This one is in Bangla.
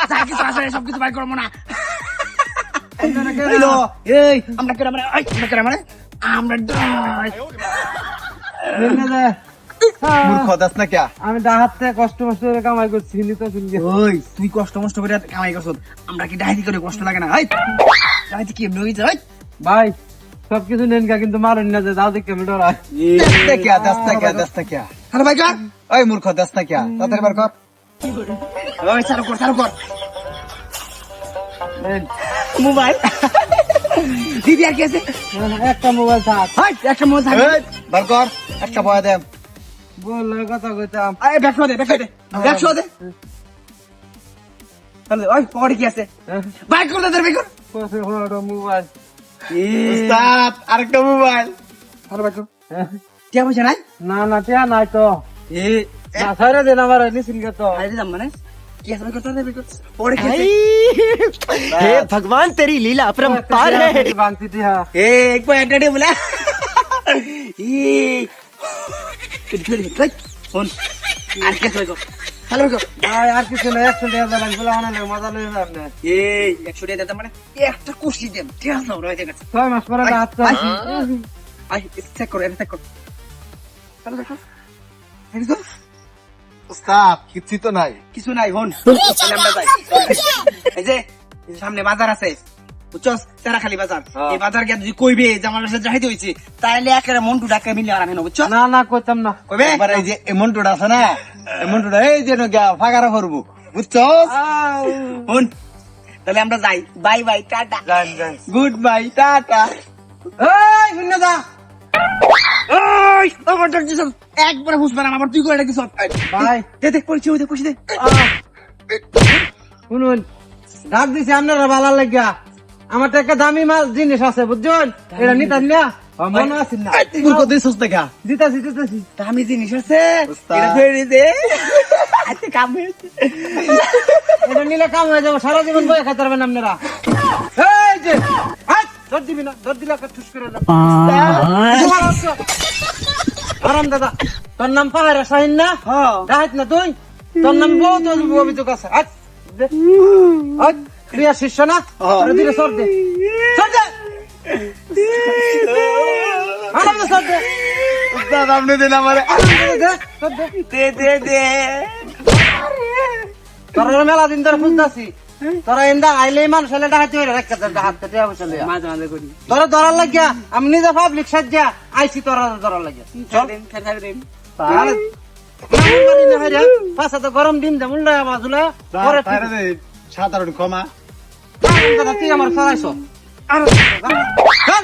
যা কিছু আছে সবকিছু বাইর করবো না। এই আমরা কেন মানে আমরা মূর্খ দাস না কে? আমি ডাহাত থেকে কষ্ট মষ্ট করে কামাই করছি তো শুনছি। ওই তুই কষ্ট মষ্ট করে কামাই করছ, আমরা কি ডাইরি করে কষ্ট লাগে না? ডাইরি কি এমনি হয়েছে? ভাই সবকিছু নেন গা, কিন্তু মারেন না যে যাও দেখে আমি ডরাই। দাস না কে? হ্যালো ভাই কর, ওই মূর্খ দাস না কে? তাড়াতাড়ি বার কর। ওই চালু কর নেন। মোবাইল। দিদি আর কি আছে? একটা মোবাইল থাক, একটা মোবাইল থাকে। এই, বার কর, একটা বয়া দে। বললে কথা কইতাম। ব্যাগ দে। হ্যালো, ওই পকেটে কি আছে? বাইক কর তাদের বাইক কর। মোবাইল উস্তাদ, আরেকটা মোবাইল। হ্যালো বাইক কর। টিয়া পয়সা নাই? না না টিয়া নাই তো। না ছাইরা দেন আমার নিছিল তো। আরে দাম মানে কি আছে? বাইক কর তাদের বাইক কর। পকেটে কি আছে? हे भगवान तेरी लीला अपरंपार है। বাংতি টিয়া। एक बार एंटर बोला फोन আর কে কইছো? হ্যালো কো ভাই আর কিছু না, 100 টাকা দেন বলে অনেক মজা লই যাবেন। এই 100 টাকা দিতে মানে একটা কুশি দেন, ঠিক আছে? ওরা ঠিক আছে। 6 মাস পরে হাত তো। আই চেক করো, চেক করো। হ্যালো দেখো, দেখো উস্তাদ, কিচ্ছু তো নাই। কিছু নাই। হন তাহলে আমরা যাই। এই যে সামনে বাজার আছে, বুঝছস? তেরাখালি বাজার। এই বাজার গিয়ে যদি কইবে যে আমার কাছে যাইতে হইছে, তাহলে একেবারে মন্টু ডাকে মিলে আর আমি না, বুঝছো? না না কইতাম না। কইবে এবার এই যে এই মন্টুটা আছে না, এই মন্টুটা এই যে ফাঁকারা করবো, বুঝছো? হন তাহলে আমরা যাই। বাই বাই, টাটা, যান যান। Good bye, tata. এই শুনে যা ওই আমার ডাকছিস একবার বুঝবে না, আবার তুই করে ডাকিস। ভাই দে দেখ পরিচয় দে, খুশি দে। শুনুন, ডাক দিছি আপনারা ভালো লাগিয়া। আমার তো একটা দামি মাল জিনিস আছে বুঝছেন, এটা নিতেন না? মনে আছে না? মূর্খ দিছিস না কে? দিতাছি। দামি জিনিস আছে, উস্তাদ। এটা ধরে দে। আচ্ছা কাম হয়েছে। এটা নিলে কাম হয়ে যাবে, সারা জীবন বয়ে খাইতে পারবেন আপনারা। এই যে ধর দিবি না, ধর দিলে একটা ঠুস করে দাও। আরাম দাদা, তোর নাম পাহাড়ে শাহিন না? ডাহাত না তুই? তোর নাম বহুত অভিযোগ আছে। প্রিয়া শিষ্য না? দিলে সর দে, সর দে। আরাম দে, সর দে। উস্তাদ, আপনি দেন আমারে। দে, সর দে। দে তোরা মেলা দিন ধরে খুঁজতেছি, তোরা এন্দা আইলেই মানুষ হলে ডাহাতি হয়ে রাখতে হাতে টিয়া পয়সা লইয়া। মাঝে মাঝে করি। তোরা ধরার লাগিয়া আমি নিজে পাবলিক সাজ্জা আইছি, তোরা ধরার লাগিয়া। দিন খেতে দিন। তাহলে মামুন বাড়ি না হইরা, পাশে তো গরম দিন যেমন লয়া বাজুলা পরে ঠিক আছে। সাধারণ ক্ষমা। দাদা তুই আমার সরাইছ। আর চল।